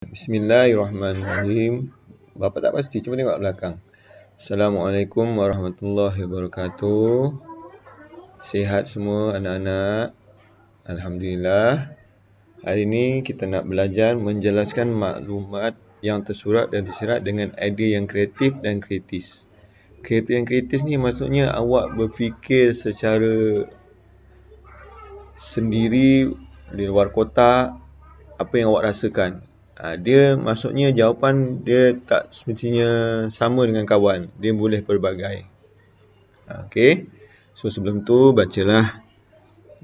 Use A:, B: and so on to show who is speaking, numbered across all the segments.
A: Bismillahirrahmanirrahim. Bapa tak pasti, cuba tengok belakang. Assalamualaikum warahmatullahi wabarakatuh. Sihat semua anak-anak? Alhamdulillah. Hari ini kita nak belajar menjelaskan maklumat yang tersurat dan tersirat dengan idea yang kreatif dan kritis. Kreatif dan kritis ni maksudnya awak berfikir secara sendiri di luar kotak apa yang awak rasakan. Dia maksudnya jawapan dia tak semestinya sama dengan kawan. Dia boleh pelbagai. Okey. So sebelum tu bacalah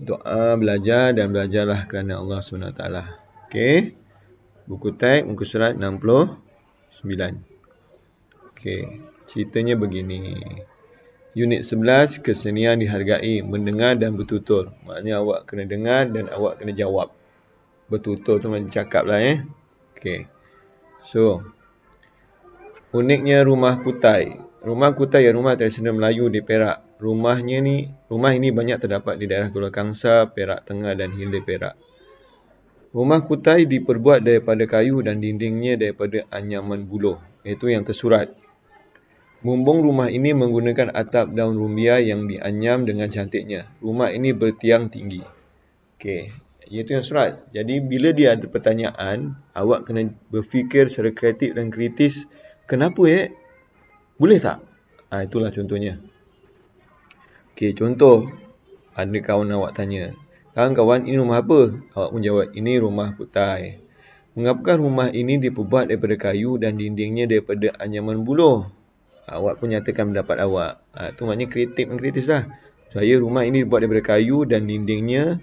A: doa belajar dan belajarlah kerana Allah SWT. Okey. Buku teks muka surat 69. Okey. Ceritanya begini. Unit 11, kesenian dihargai, mendengar dan bertutur. Maknanya awak kena dengar dan awak kena jawab. Bertutur tu macam cakap lah Okey. So, uniknya rumah kutai. Rumah kutai ialah rumah tradisional Melayu di Perak. Rumah ini banyak terdapat di daerah Kuala Kangsar, Perak Tengah dan Hilir Perak. Rumah kutai diperbuat daripada kayu dan dindingnya daripada anyaman buluh. Itu yang tersurat. Bumbung rumah ini menggunakan atap daun rumbia yang dianyam dengan cantiknya. Rumah ini bertiang tinggi. Okey, itu yang surat. Jadi bila dia ada pertanyaan, awak kena berfikir secara kreatif dan kritis. Kenapa Boleh tak? Itulah contohnya. Okey, contoh. Ada kawan awak tanya, kawan-kawan, ini rumah apa? Awak pun jawab, ini rumah kutai. Mengapakah rumah ini diperbuat daripada kayu dan dindingnya daripada anyaman buluh? Awak pun nyatakan pendapat awak. Itu maknanya kreatif dan kritis lah. Saya rumah ini dibuat daripada kayu dan dindingnya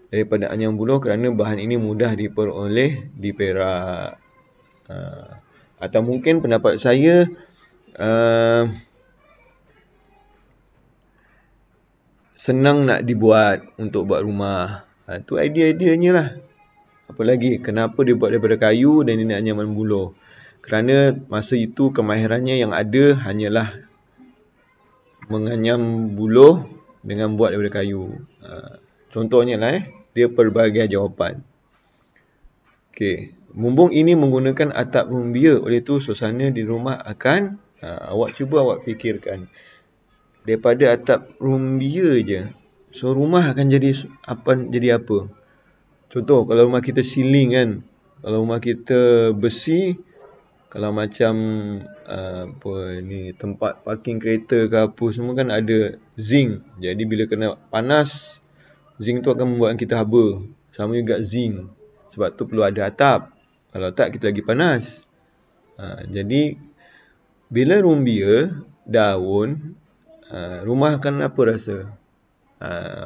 A: daripada anyaman buluh kerana bahan ini mudah diperoleh di Perak. Atau mungkin pendapat saya senang nak dibuat untuk buat rumah. Itu idea-ideanya lah. Apa lagi? Kenapa dia buat daripada kayu dan ini anyaman buluh? Kerana masa itu kemahirannya yang ada hanyalah menganyam buluh dengan buat daripada kayu. Contohnya lah dia pelbagai jawapan. Okey, bumbung ini menggunakan atap rumbia, oleh itu suasana di rumah akan awak fikirkan. Daripada atap rumbia je, so rumah akan jadi apa? Contoh kalau rumah kita siling kan, kalau rumah kita besi, kalau macam tempat parking kereta ke apa semua kan ada zinc. Jadi bila kena panas, zinc tu akan membuatkan kita haba. Sama juga zinc. Sebab tu perlu ada atap. Kalau tak kita lagi panas. Jadi bila rumbia, daun, rumah akan apa rasa?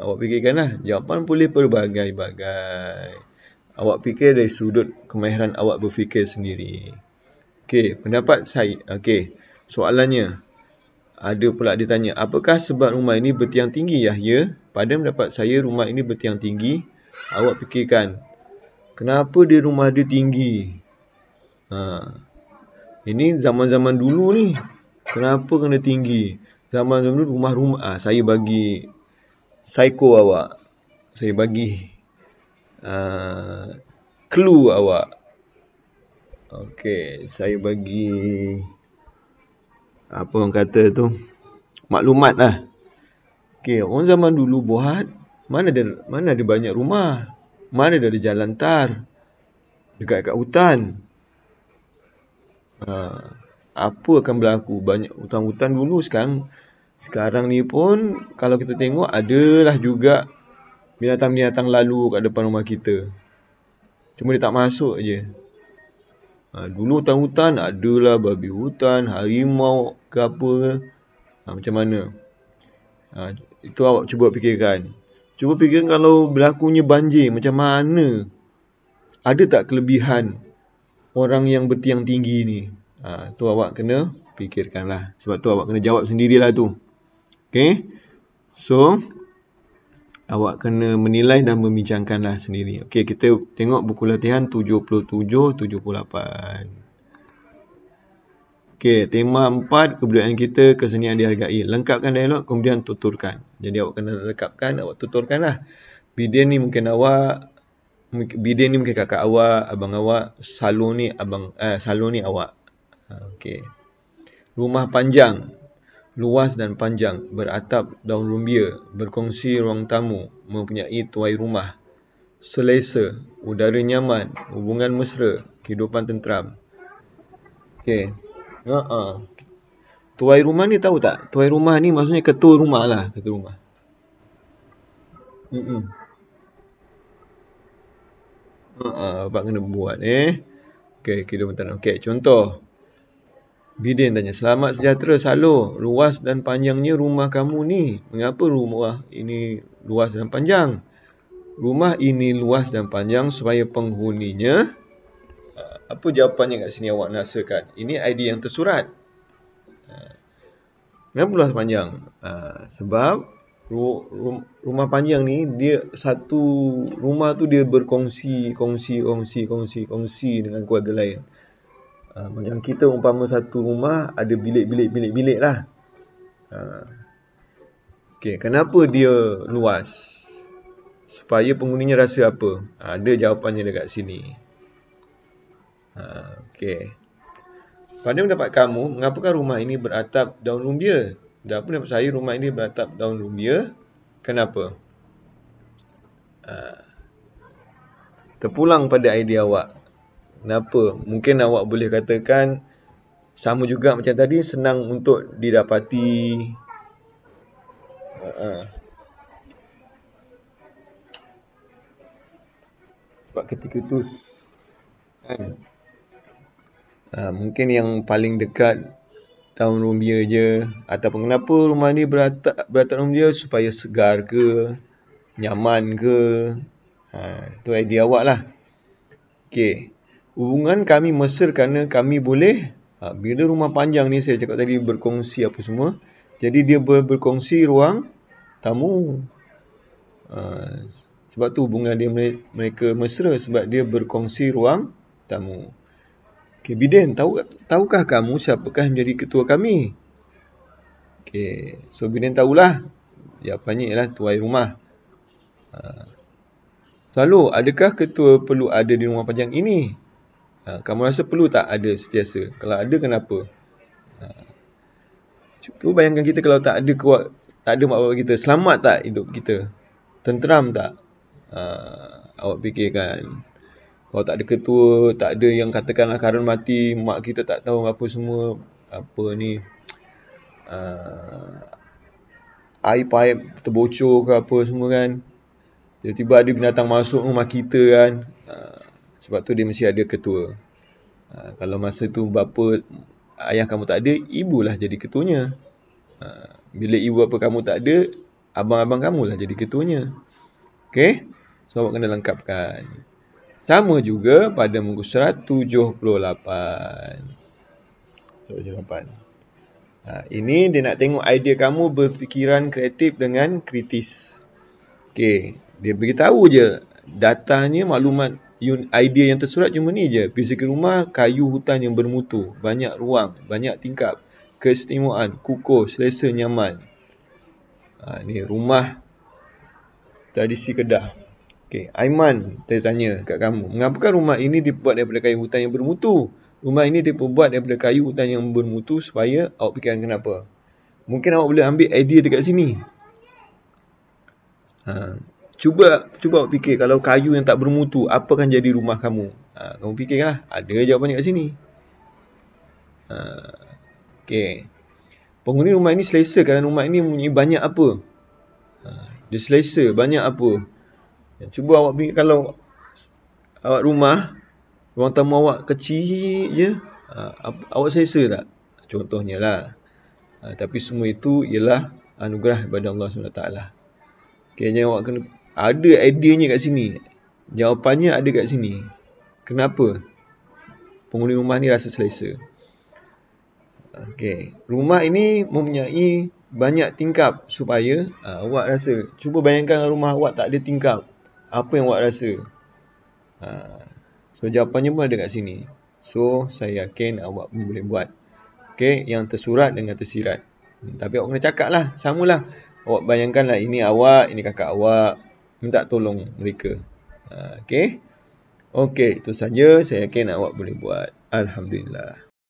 A: Awak fikirkanlah. Jawapan boleh berbagai-bagai. Awak fikir dari sudut kemahiran awak berfikir sendiri. Okey, pendapat saya. Okey, soalannya. Ada pula ditanya, apakah sebab rumah ini bertiang tinggi, Yahya? Pada pendapat saya, rumah ini bertiang tinggi. Awak fikirkan, kenapa rumah dia tinggi? Ini zaman-zaman dulu ni. Kenapa kena tinggi? Zaman-zaman dulu rumah-rumah. Saya bagi psycho awak. Saya bagi clue awak. Okey, saya bagi apa orang kata tu, maklumat lah. Okey, orang zaman dulu buat, mana ada banyak rumah, mana ada jalan tar dekat hutan. Apa akan berlaku? Banyak hutan-hutan dulu sekarang ni pun kalau kita tengok adalah juga binatang-binatang lalu kat depan rumah kita. Cuma dia tak masuk je. Dulu hutan-hutan adalah babi hutan, harimau ke apa ke. Macam mana? Itu awak cuba fikirkan. Cuba fikirkan kalau berlakunya banjir, macam mana? Ada tak kelebihan orang yang bertiang tinggi ni? Tu awak kena fikirkanlah. Sebab tu awak kena jawab sendirilah tu. Okay? So, awak kena menilai dan membincangkanlah sendiri. Okey, kita tengok buku latihan 77-78. Okey, tema 4, kebudayaan kita, kesenian dihargai. Lengkapkan dialog, kemudian tuturkan. Jadi awak kena lengkapkan, awak tuturkanlah. Video ni mungkin awak Bidin ni mungkin kakak awak, abang awak, Salon ni Salon ni awak. Okey. Rumah panjang, luas dan panjang, beratap daun rumbia, berkongsi ruang tamu, mempunyai tuai rumah, selesa, udara nyaman, hubungan mesra, kehidupan tenteram. Okey. Tuai rumah ni tahu tak? Tuai rumah ni maksudnya ketua rumah lah, ketua rumah. Abang kena buat Okey, kehidupan tenteram. Okey, contoh. Bidin tanya, selamat sejahtera Salo, luas dan panjangnya rumah kamu ni. Mengapa rumah ini luas dan panjang? Rumah ini luas dan panjang supaya penghuninya, apa jawapannya kat sini awak rasakan? Ini idea yang tersurat. Kenapa luas panjang? Sebab rumah panjang ni, dia satu rumah tu dia berkongsi dengan keluarga lain. Macam kita umpama satu rumah ada bilik lah. Okey, kenapa dia luas? Supaya penghuninya rasa apa? Ada jawapannya dekat sini. Okey. Pada pendapat kamu, mengapakah rumah ini beratap daun rumbia? Dan pendapat saya, rumah ini beratap daun rumbia. Kenapa? Terpulang pada idea awak. Kenapa? Mungkin awak boleh katakan sama juga macam tadi, senang untuk didapati. Sebab ketika tu kan, mungkin yang paling dekat daun rumbia je. Ataupun kenapa rumah ni beratap rumbia? Supaya segar ke, nyaman ke. Tu idea awak lah. Okey. Hubungan kami mesra kerana kami boleh, bila rumah panjang ni saya cakap tadi berkongsi apa semua. Jadi dia berkongsi ruang tamu. Sebab tu hubungan dia mereka mesra, sebab dia berkongsi ruang tamu. Okey, Bidin, tahukah kamu siapakah yang menjadi ketua kami? Okey, so Bidin tahulah. Jawapannya ialah tuai rumah. Selalu, adakah ketua perlu ada di rumah panjang ini? Kamu rasa perlu tak ada sentiasa? Kalau ada, kenapa? Cuba bayangkan kita kalau tak ada mak bapak kita, selamat tak hidup kita? Tenteram tak? Awak fikirkan. Kalau tak ada ketua, tak ada yang katakanlah karen mati, mak kita tak tahu apa semua, apa ni, air paip terbocor ke apa semua kan. Tiba-tiba ada binatang masuk rumah kita kan. Sebab tu dia mesti ada ketua. Kalau masa tu bapa, ayah kamu tak ada, ibulah jadi ketuanya. Bila ibu bapa kamu tak ada, abang-abang kamulah jadi ketuanya. Okey? So awak kena lengkapkan. Sama juga pada muka surat 78. Ini dia nak tengok idea kamu berfikiran kreatif dengan kritis. Okey, dia beritahu je datanya, maklumat idea yang tersurat cuma ni je. Fizikal rumah, kayu hutan yang bermutu, banyak ruang, banyak tingkap, keistimewaan, kukuh, selesa, nyaman. Ni rumah tradisi Kedah. Okey, Aiman tanya kat kamu, mengapakah rumah ini dibuat daripada kayu hutan yang bermutu? Rumah ini dibuat daripada kayu hutan yang bermutu supaya awak fikirkan kenapa. Mungkin awak boleh ambil idea dekat sini. Cuba awak fikir, kalau kayu yang tak bermutu, apa akan jadi rumah kamu? Kamu fikirlah, ada jawapan dekat sini. Okey. Penghuni rumah ini selesa kerana rumah ini mempunyai banyak apa? Dia selesa, banyak apa? Cuba awak fikir, kalau awak rumah, ruang tamu awak kecil je, awak selesa tak? Contohnya lah. Tapi semua itu ialah anugerah daripada Allah SWT. Okey, awak kena ada idenya kat sini. Jawapannya ada kat sini. Kenapa penghuni rumah ni rasa selesa? Okey, rumah ini mempunyai banyak tingkap supaya awak rasa. Cuba bayangkan rumah awak tak ada tingkap. Apa yang awak rasa? So jawapannya pun ada kat sini. So saya yakin awak pun boleh buat. Okey, yang tersurat dengan tersirat. Tapi awak kena cakap lah, samalah. Awak bayangkanlah ini awak, ini kakak awak, minta tolong mereka. Okey. Okey, itu saja. Saya yakin awak boleh buat. Alhamdulillah.